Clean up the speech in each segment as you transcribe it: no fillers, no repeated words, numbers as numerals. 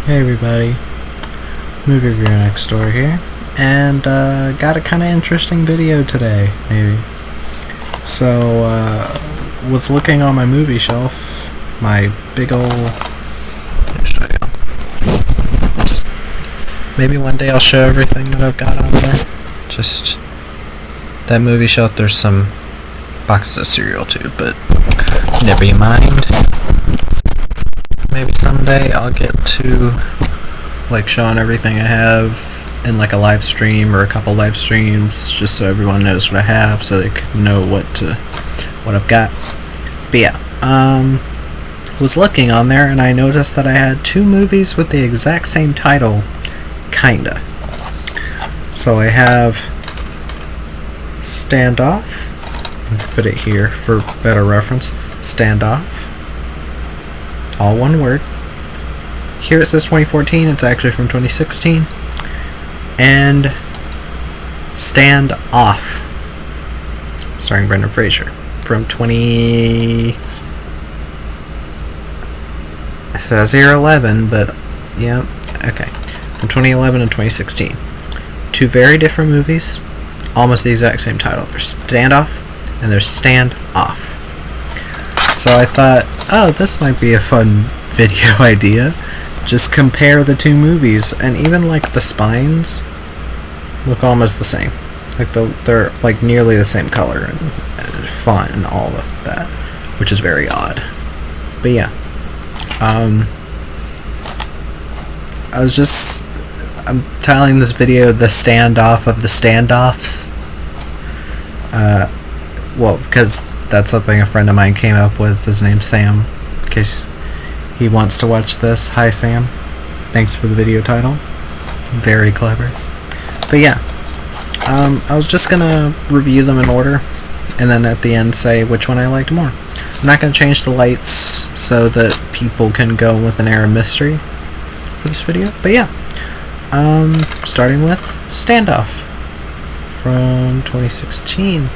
Hey everybody, Movie Reviewer Next Door here, and got a kind of interesting video today, maybe. So, was looking on my movie shelf, my big ol'... Let me show you. Maybe one day I'll show everything that I've got on there. Just, that movie shelf, there's some boxes of cereal too, but never you mind. Maybe someday I'll get to showing everything I have in a live stream or a couple live streams, just so everyone knows what I have, so they can know what I've got. But yeah, was looking on there and I noticed that I had two movies with the exact same title, kinda. So I have Standoff. Put it here for better reference. Standoff. All one word. Here it says 2014, it's actually from 2016. And Standoff, starring Brendan Fraser, from it says here 11, but yeah, okay, from 2011 and 2016. Two very different movies, almost the exact same title. There's Standoff and there's Standoff. So I thought, oh, this might be a fun video idea. Just compare the two movies, and even the spines look almost the same. They're nearly the same color and font and all of that, which is very odd. But yeah, I'm titling this video "The Standoff of the Standoffs." Well, because that's something a friend of mine came up with. His name's Sam, in case he wants to watch this. Hi Sam, thanks for the video title, very clever. But yeah, I was just gonna review them in order and then at the end say which one I liked more. I'm not gonna change the lights so that people can go with an air of mystery for this video, but yeah, starting with Standoff from 2016.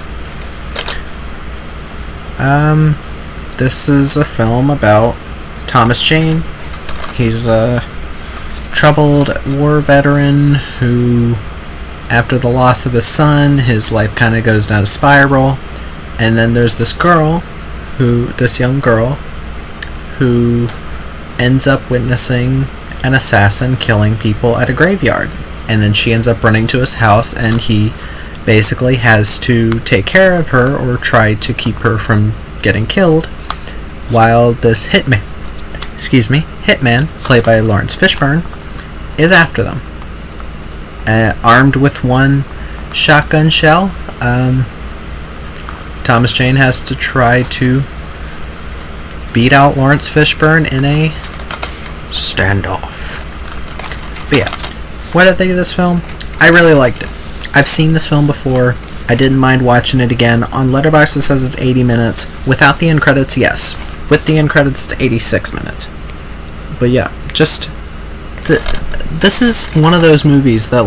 This is a film about Thomas Jane. He's a troubled war veteran who, after the loss of his son, his life kind of goes down a spiral. And then there's this young girl, who ends up witnessing an assassin killing people at a graveyard. And then she ends up running to his house, and he basically has to take care of her or try to keep her from getting killed, while this hitman, played by Lawrence Fishburne, is after them. Armed with one shotgun shell, Thomas Jane has to try to beat out Lawrence Fishburne in a standoff. But yeah, what did I think of this film? I really liked it. I've seen this film before. I didn't mind watching it again. On Letterboxd it says it's 80 minutes. Without the end credits, yes. With the end credits, it's 86 minutes. But yeah, this is one of those movies that,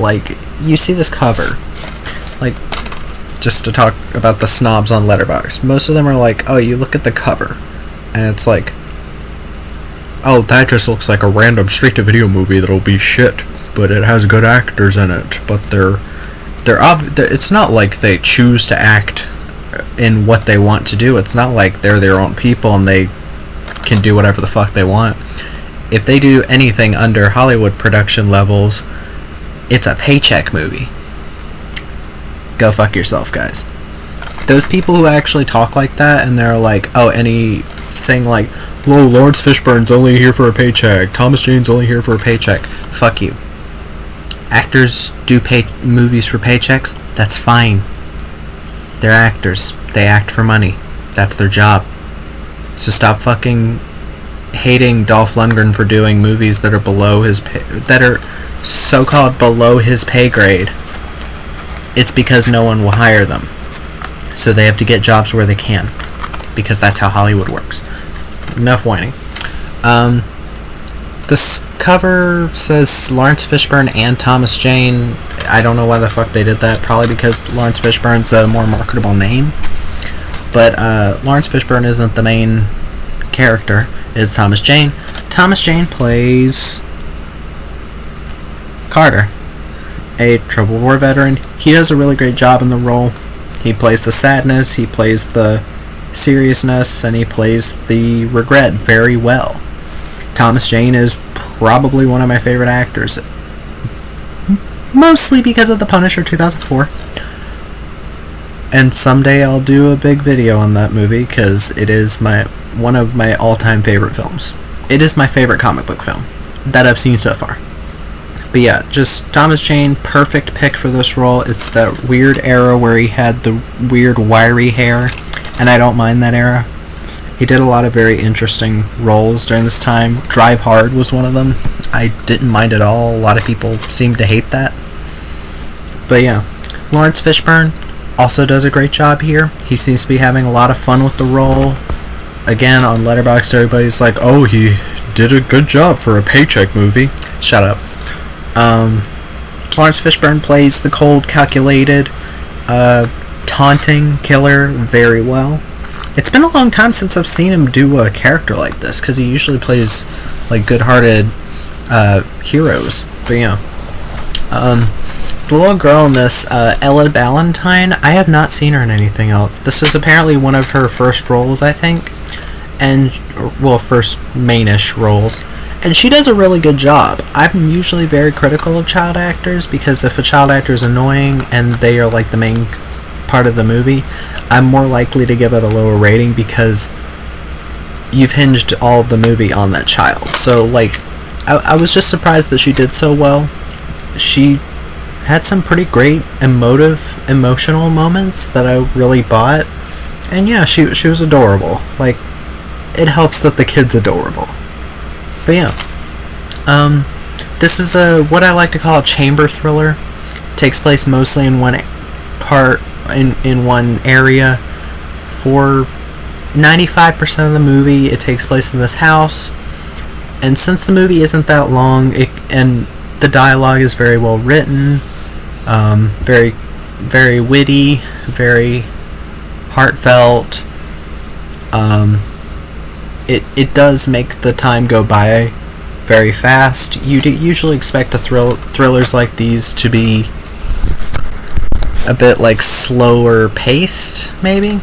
you see this cover. Just to talk about the snobs on Letterboxd. Most of them are oh, you look at the cover, and it's oh, that just looks like a random straight-to-video movie that'll be shit, but it has good actors in it, but it's not like they choose to act in what they want to do. It's not like they're their own people and they can do whatever the fuck they want. If they do anything under Hollywood production levels, it's a paycheck movie. Go fuck yourself, guys. Those people who actually talk like that and they're oh, anything whoa, Lawrence Fishburne's only here for a paycheck, Thomas Jane's only here for a paycheck. Fuck you. Actors do movies for paychecks. That's fine. They're actors. They act for money. That's their job. So stop fucking hating Dolph Lundgren for doing movies that are that are so-called below his pay grade. It's because no one will hire them. So they have to get jobs where they can. Because that's how Hollywood works. Enough whining. This cover says Lawrence Fishburne and Thomas Jane. I don't know why the fuck they did that. Probably because Lawrence Fishburne's a more marketable name. But Lawrence Fishburne isn't the main character. It's Thomas Jane. Thomas Jane plays Carter, a troubled war veteran. He does a really great job in the role. He plays the sadness, he plays the seriousness, and he plays the regret very well. Thomas Jane is probably one of my favorite actors, mostly because of The Punisher 2004. And someday I'll do a big video on that movie, because it is one of my all-time favorite films. It is my favorite comic book film that I've seen so far. But yeah, just Thomas Jane, perfect pick for this role. It's that weird era where he had the weird wiry hair, and I don't mind that era. He did a lot of very interesting roles during this time. Drive Hard was one of them. I didn't mind at all. A lot of people seem to hate that. But yeah, Lawrence Fishburne also does a great job here. He seems to be having a lot of fun with the role. Again, on Letterboxd, everybody's like, oh, he did a good job for a paycheck movie. Shut up. Lawrence Fishburne plays the cold, calculated, taunting killer very well. It's been a long time since I've seen him do a character like this, because he usually plays like good-hearted heroes. But yeah, the little girl in this, Ella Ballantyne, I have not seen her in anything else. This is apparently one of her first roles, I think, and first mainish roles. And she does a really good job. I'm usually very critical of child actors, because if a child actor is annoying and they are like the main part of the movie, I'm more likely to give it a lower rating, because you've hinged all of the movie on that child. So like, I was just surprised that she did so well. She had some pretty great emotional moments that I really bought. And yeah, she was adorable. Like, it helps that the kid's adorable. But yeah, this is what I like to call a chamber thriller. It takes place mostly in one part, in one area. For 95% of the movie, it takes place in this house. And since the movie isn't that long, and the dialogue is very well written, very, very witty, very heartfelt. It does make the time go by very fast. You'd usually expect thrillers like these to be a bit like slower paced, maybe.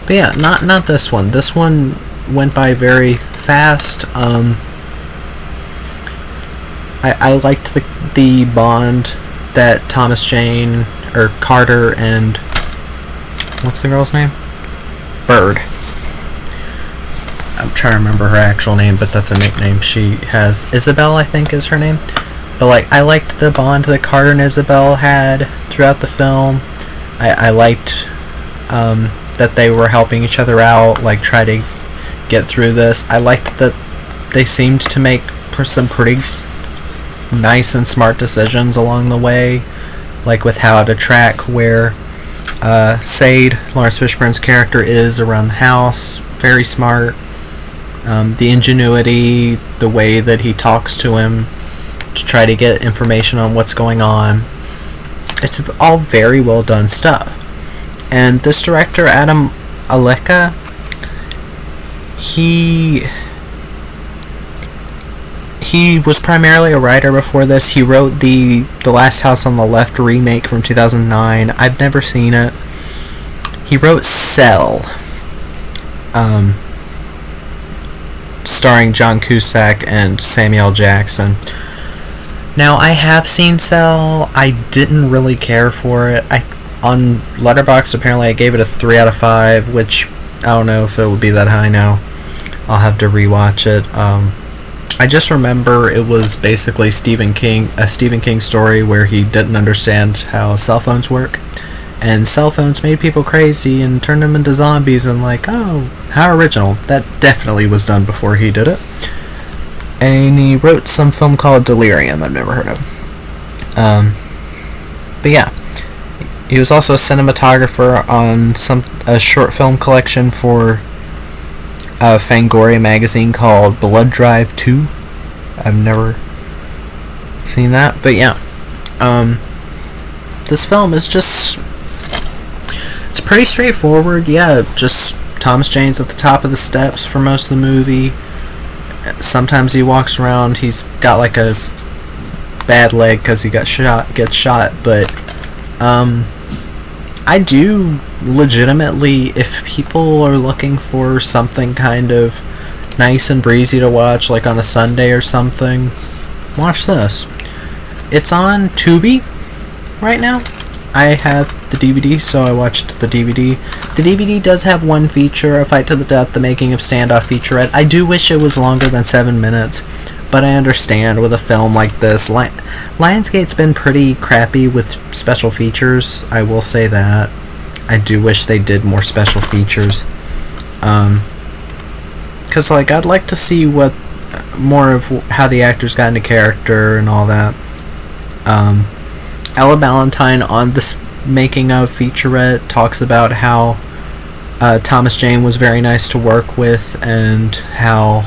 But yeah, not this one. This one went by very fast. I liked the bond that Thomas Jane, or Carter, and what's the girl's name? Bird. I'm trying to remember her actual name, but that's a nickname she has. Isabel, I think, is her name. But like, I liked the bond that Carter and Isabel had throughout the film. I liked that they were helping each other out, like try to get through this. I liked that they seemed to make some pretty nice and smart decisions along the way, like with how to track where Sade, Lawrence Fishburne's character, is around the house. Very smart. The ingenuity, the way that he talks to him to try to get information on what's going on. It's all very well done stuff. And this director, Adam Aleka, he was primarily a writer before this. He wrote the Last House on the Left remake from 2009. I've never seen it. He wrote Cell, starring John Cusack and Samuel Jackson. Now, I have seen Cell. I didn't really care for it. On Letterboxd, apparently I gave it a 3 out of 5, which I don't know if it would be that high now. I'll have to rewatch it. I just remember it was basically a Stephen King story where he didn't understand how cell phones work, and cell phones made people crazy and turned them into zombies, and like, oh, how original. That definitely was done before he did it. And he wrote some film called Delirium I've never heard of. But yeah, he was also a cinematographer on a short film collection for Fangoria magazine called Blood Drive 2. I've never seen that, but yeah. This film is it's pretty straightforward. Yeah, just Thomas Jane's at the top of the steps for most of the movie. Sometimes he walks around, he's got like a bad leg because he gets shot, but I do legitimately, if people are looking for something kind of nice and breezy to watch, like on a Sunday or something, watch this. It's on Tubi right now. I have the DVD, so I watched the DVD. The DVD does have one feature, A Fight to the Death, the Making of Standoff featurette. I do wish it was longer than 7 minutes, but I understand with a film like this. Lionsgate's been pretty crappy with special features, I will say that. I do wish they did more special features. Because, like, I'd like to see what more of how the actors got into character and all that. Ella Ballantyne on this Making of featurette talks about how Thomas Jane was very nice to work with, and how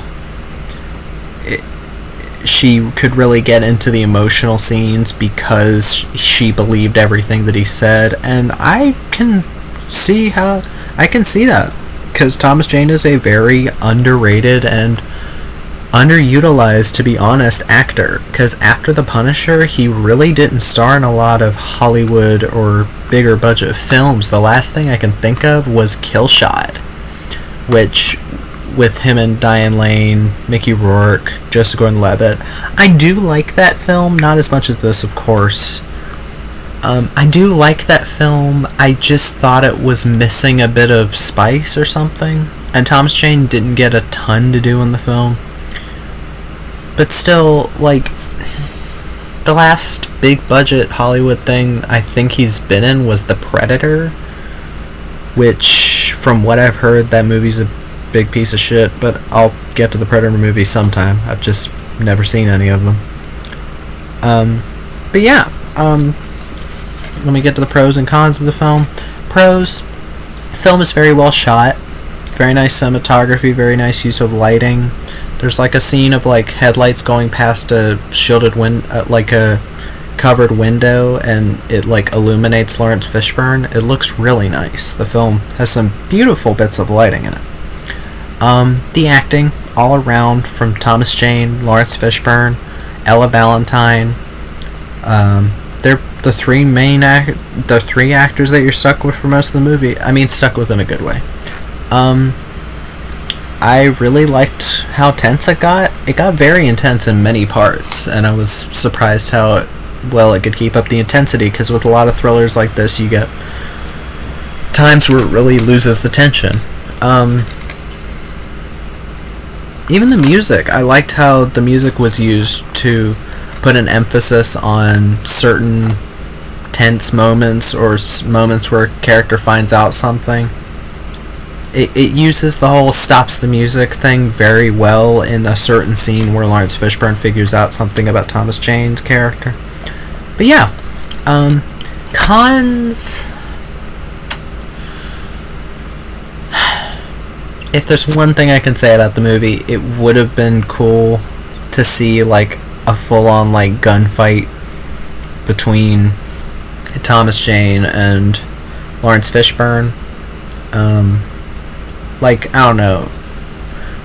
she could really get into the emotional scenes because she believed everything that he said, and I can see that, because Thomas Jane is a very underrated and underutilized, to be honest, actor, because after The Punisher, he really didn't star in a lot of Hollywood or bigger budget films. The last thing I can think of was Kill Shot, which, with him and Diane Lane, Mickey Rourke, Joseph Gordon-Levitt. I do like that film, not as much as this, of course. I do like that film, I just thought it was missing a bit of spice or something, and Thomas Jane didn't get a ton to do in the film. But still, like, the last big budget Hollywood thing I think he's been in was The Predator, which, from what I've heard, that movie's a big piece of shit, but I'll get to the Predator movie sometime. I've just never seen any of them. But yeah, let me get to the pros and cons of the film. Pros: the film is very well shot, very nice cinematography, very nice use of lighting. There's like a scene of like headlights going past a shielded like a covered window, and it like illuminates Lawrence Fishburne. It looks really nice. The film has some beautiful bits of lighting in it. The acting all around, from Thomas Jane, Lawrence Fishburne, Ella Ballantyne, they're the three actors that you're stuck with for most of the movie. I mean, stuck with in a good way. I really liked how tense it got. It got very intense in many parts, and I was surprised how well it could keep up the intensity, because with a lot of thrillers like this, you get times where it really loses the tension. Even the music, I liked how the music was used to put an emphasis on certain tense moments, or moments where a character finds out something. It uses the whole stops the music thing very well in a certain scene where Lawrence Fishburne figures out something about Thomas Jane's character. But yeah, cons. If there's one thing I can say about the movie, it would have been cool to see like a full-on like gunfight between Thomas Jane and Lawrence Fishburne. Like, I don't know,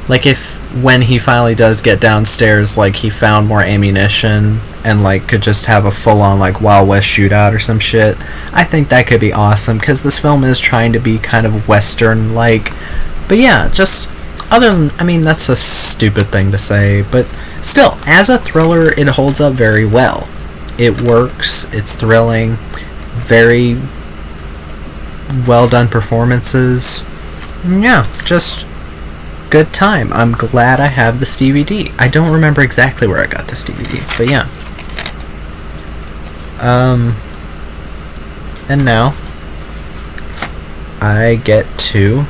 like if when he finally does get downstairs, like he found more ammunition and like could just have a full-on like Wild West shootout or some shit. I think that could be awesome, because this film is trying to be kind of Western like. But yeah, just other than, I mean, that's a stupid thing to say, but still, as a thriller, it holds up very well. It works, it's thrilling, very well done performances. Yeah, just good time. I'm glad I have this DVD. I don't remember exactly where I got this DVD, but yeah. And now I get to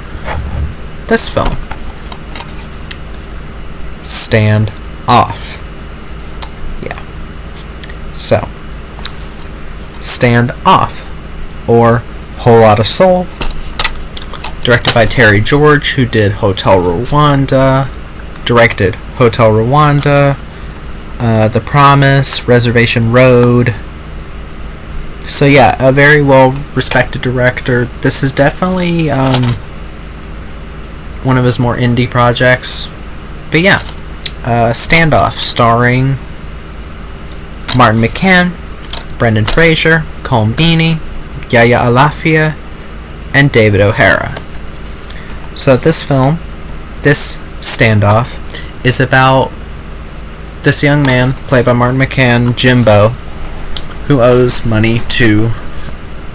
this film, Standoff. Yeah. So, Standoff, or Whole Lotta Soul, directed by Terry George, who did Hotel Rwanda, directed Hotel Rwanda, The Promise, Reservation Road. So yeah, a very well respected director. This is definitely one of his more indie projects. But yeah, Standoff, starring Martin McCann, Brendan Fraser, Colm Meaney, Yaya Alafia, and David O'Hara. So this film, this Standoff, is about this young man, played by Martin McCann, Jimbo, who owes money to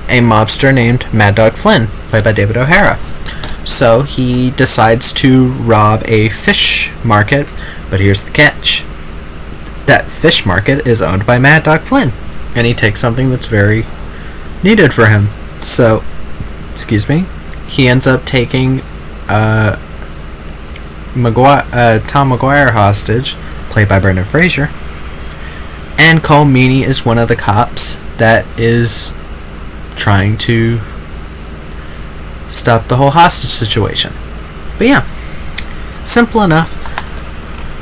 a mobster named Mad Dog Flynn, played by David O'Hara. So he decides to rob a fish market, but here's the catch. That fish market is owned by Mad Dog Flynn, and he takes something that's very needed for him. So, he ends up taking Tom Maguire hostage, played by Brendan Fraser, and Colm Meaney is one of the cops that is trying to stop the whole hostage situation. But yeah, simple enough.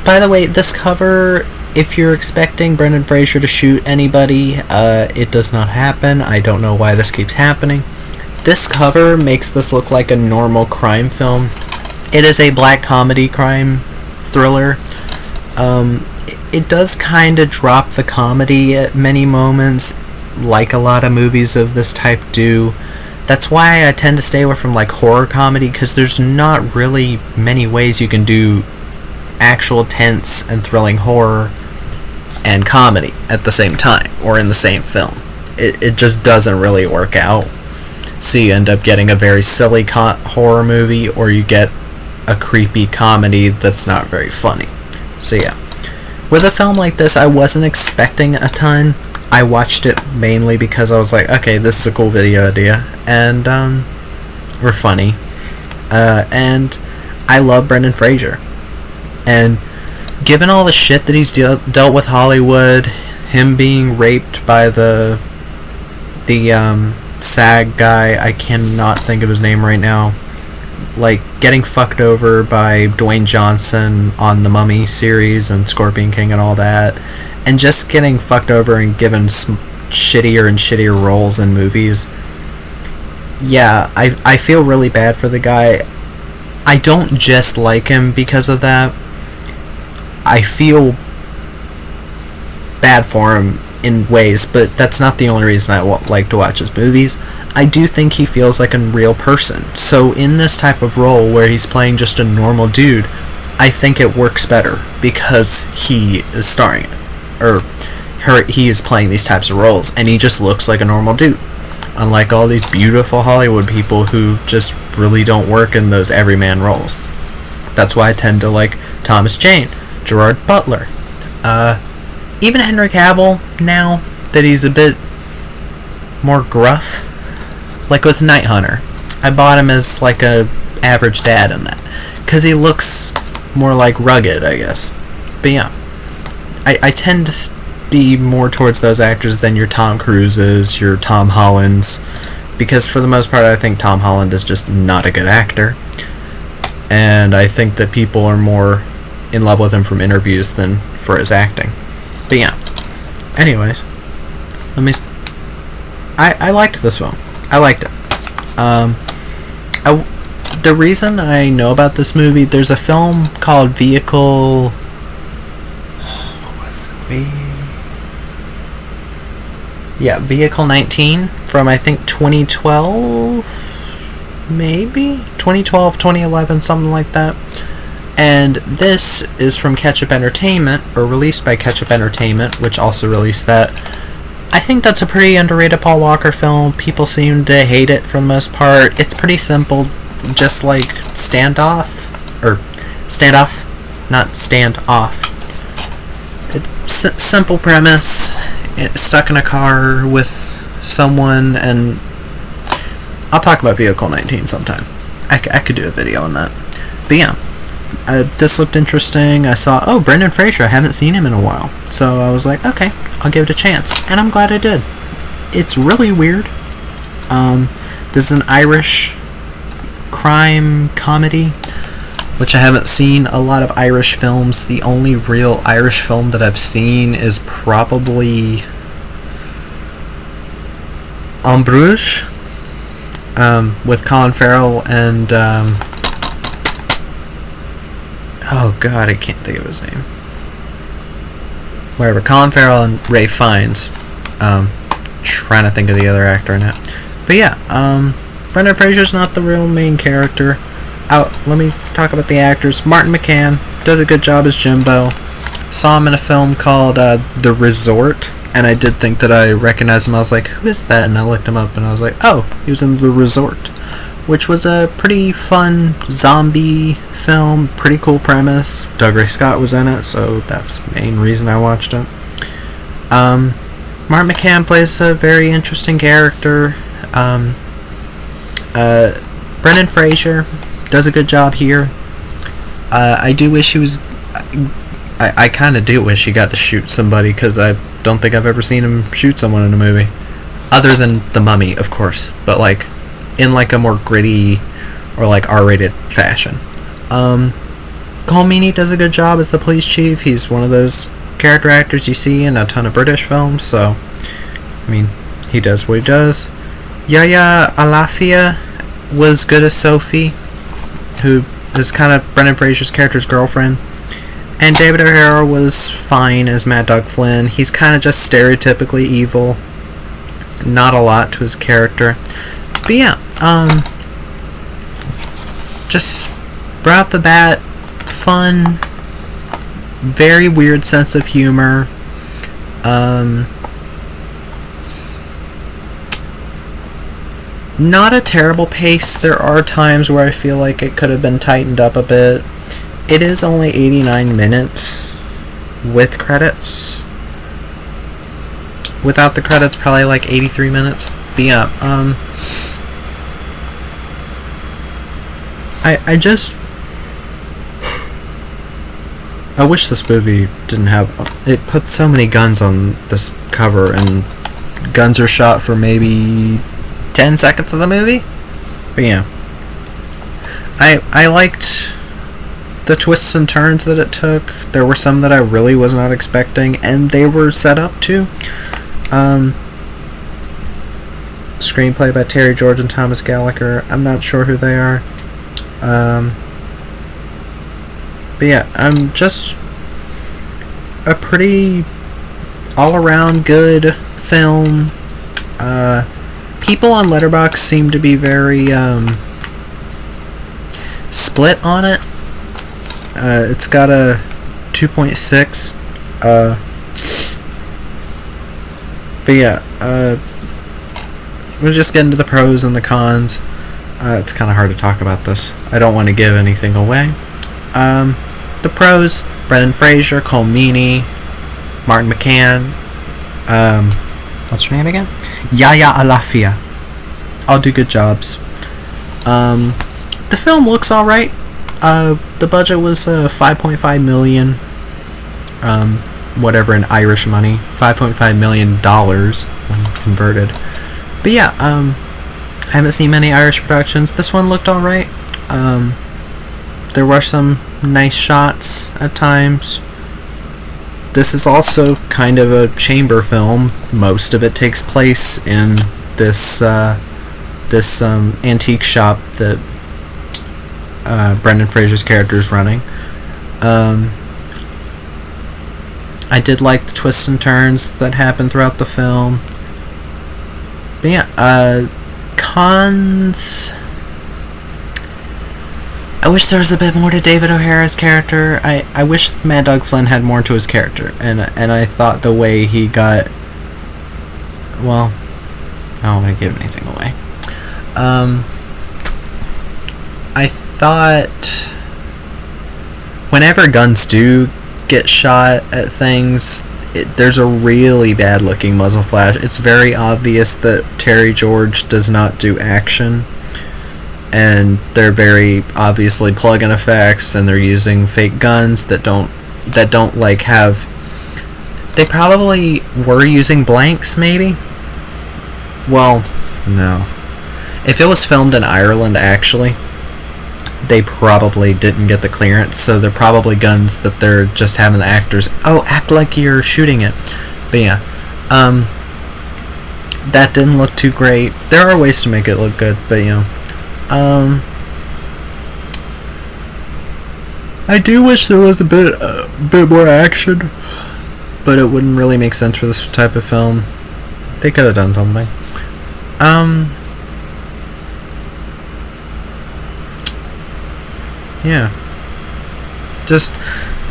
By the way, this cover, if you're expecting Brendan Fraser to shoot anybody, it does not happen. I don't know why this keeps happening. This cover makes this look like a normal crime film. It is a black comedy crime thriller. It does kind of drop the comedy at many moments, like a lot of movies of this type do. That's why I tend to stay away from like horror comedy, because there's not really many ways you can do actual tense and thrilling horror and comedy at the same time, or in the same film. It just doesn't really work out. So you end up getting a very silly horror movie, or you get a creepy comedy that's not very funny. So yeah, with a film like this, I wasn't expecting a ton. I watched it mainly because I was like, okay, this is a cool video idea, and we're funny, and I love Brendan Fraser, and given all the shit that he's dealt with Hollywood, him being raped by the SAG guy, I cannot think of his name right now, like getting fucked over by Dwayne Johnson on the Mummy series and Scorpion King and all that, and just getting fucked over and given shittier and shittier roles in movies. Yeah, I feel really bad for the guy. I don't just like him because of that. I feel bad for him in ways, but that's not the only reason I like to watch his movies. I do think he feels like a real person. So in this type of role where he's playing just a normal dude, I think it works better because he is starring it. Or he is playing these types of roles, and he just looks like a normal dude. Unlike all these beautiful Hollywood people who just really don't work in those everyman roles. That's why I tend to like Thomas Jane, Gerard Butler, even Henry Cavill now that he's a bit more gruff. Like with Night Hunter, I bought him as like a average dad in that, because he looks more like rugged, I guess. But yeah, I tend to be more towards those actors than your Tom Cruises, your Tom Hollands, because for the most part I think Tom Holland is just not a good actor, and I think that people are more in love with him from interviews than for his acting. But yeah, anyways, I liked this film. I liked it. The reason I know about this movie, there's a film called Vehicle... What was it? Vehicle 19 from, I think, 2012? Maybe? 2012, 2011, something like that. And this is from Ketchup Entertainment, or released by Ketchup Entertainment, which also released that. I think that's a pretty underrated Paul Walker film. People seem to hate it for the most part. It's pretty simple, just like Standoff, not Standoff. It's simple premise. It's stuck in a car with someone, and I'll talk about Vehicle 19 sometime. I could do a video on that. But yeah, this looked interesting. I saw, Brendan Fraser, I haven't seen him in a while. So I was like, okay, I'll give it a chance. And I'm glad I did. It's really weird. This is an Irish crime comedy, which I haven't seen a lot of Irish films. The only real Irish film that I've seen is probably En Bruges, with Colin Farrell and oh god, I can't think of his name. whatever, Colin Farrell and Ralph Fiennes. Trying to think of the other actor in it. But yeah, Brendan Fraser's not the real main character. Let me talk about the actors. Martin McCann does a good job as Jimbo. Saw him in a film called The Resort, and I did think that I recognized him. I was like, who is that? And I looked him up, and I was like, oh, he was in The Resort, which was a pretty fun zombie film, pretty cool premise. Doug Ray Scott was in it, so that's the main reason I watched it. Martin McCann plays a very interesting character. Brendan Fraser does a good job here. I do wish he was... I kind of do wish he got to shoot somebody, because I don't think I've ever seen him shoot someone in a movie. Other than The Mummy, of course. But, like, in, like, a more gritty or, like, R-rated fashion. Cole Meany does a good job as the police chief. He's one of those character actors you see in a ton of British films, so, I mean, he does what he does. Yaya Alafia was good as Sophie, who is kind of Brendan Fraser's character's girlfriend. And David O'Hara was fine as Mad Dog Flynn. He's kind of just stereotypically evil. Not a lot to his character. But yeah, just right off the bat, fun, very weird sense of humor. Not a terrible pace. There are times where I feel like it could have been tightened up a bit. It is only 89 minutes with credits. Without the credits, probably like 83 minutes. But yeah, I wish this movie didn't have... It puts so many guns on this cover, and guns are shot for maybe 10 seconds of the movie. But yeah, I liked the twists and turns that it took. There were some that I really was not expecting, and they were set up too. Screenplay by Terry George and Thomas Gallagher. I'm not sure who they are. But yeah, just a pretty all-around good film. People on Letterboxd seem to be very split on it. It's got a 2.6. But yeah, we'll just get into the pros and the cons. It's kind of hard to talk about this. I don't want to give anything away. The pros: Brendan Fraser, Cole Meany, Martin McCann. What's her name again? Yaya Alafia. All do good jobs. The film looks alright. The budget was $5.5 million. Whatever in Irish money. $5.5 million when converted. But yeah, I haven't seen many Irish productions. This one looked alright. There were some nice shots at times. This is also kind of a chamber film. Most of it takes place in this antique shop that Brendan Fraser's character is running. I did like the twists and turns that happen throughout the film. But yeah, cons... I wish there was a bit more to David O'Hara's character. I wish Mad Dog Flynn had more to his character, and I thought the way he got... Well, I don't want to give anything away. I thought whenever guns do get shot at things, there's a really bad looking muzzle flash. It's very obvious that Terry George does not do action, and they're very obviously plug-in effects, and they're using fake guns that don't like have... They probably were using blanks, maybe? Well, no. If it was filmed in Ireland, actually, they probably didn't get the clearance, so they're probably guns that they're just having the actors, act like you're shooting it. But yeah, that didn't look too great. There are ways to make it look good, but you know, I do wish there was a bit more action, but it wouldn't really make sense for this type of film. They could have done something. Yeah. Just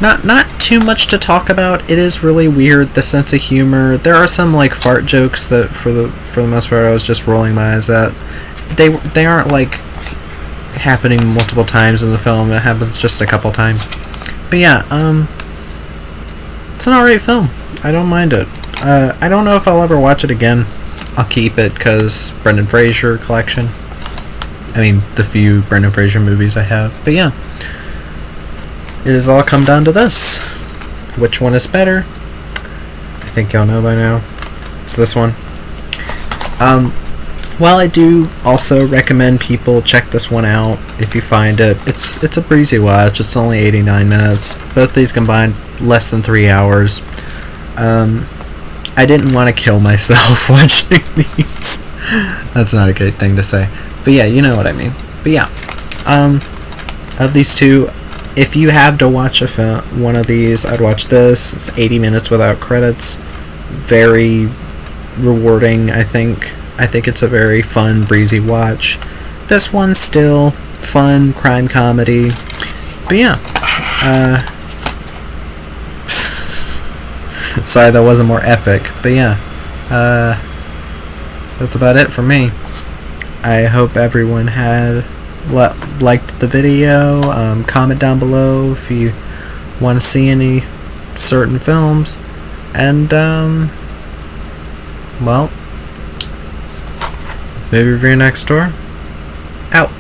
not too much to talk about. It is really weird, the sense of humor. There are some like fart jokes that for the most part I was just rolling my eyes at. They aren't like happening multiple times in the film. It happens just a couple times. But yeah, it's an alright film. I don't mind it. I don't know if I'll ever watch it again. I'll keep it because Brendan Fraser collection. I mean, the few Brendan Fraser movies I have. But yeah, it has all come down to this. Which one is better? I think y'all know by now. It's this one. While I do also recommend people check this one out if you find it. It's a breezy watch. It's only 89 minutes. Both these combined less than 3 hours. I didn't want to kill myself watching these. That's not a great thing to say. But yeah, you know what I mean. But yeah, of these two, if you have to watch one of these, I'd watch this. It's 80 minutes without credits. Very rewarding, I think. I think it's a very fun, breezy watch. This one's still fun, crime comedy. But yeah. Sorry that wasn't more epic. But yeah. That's about it for me. I hope everyone had liked the video. Comment down below if you want to see any certain films. And, well, maybe review next door. Out.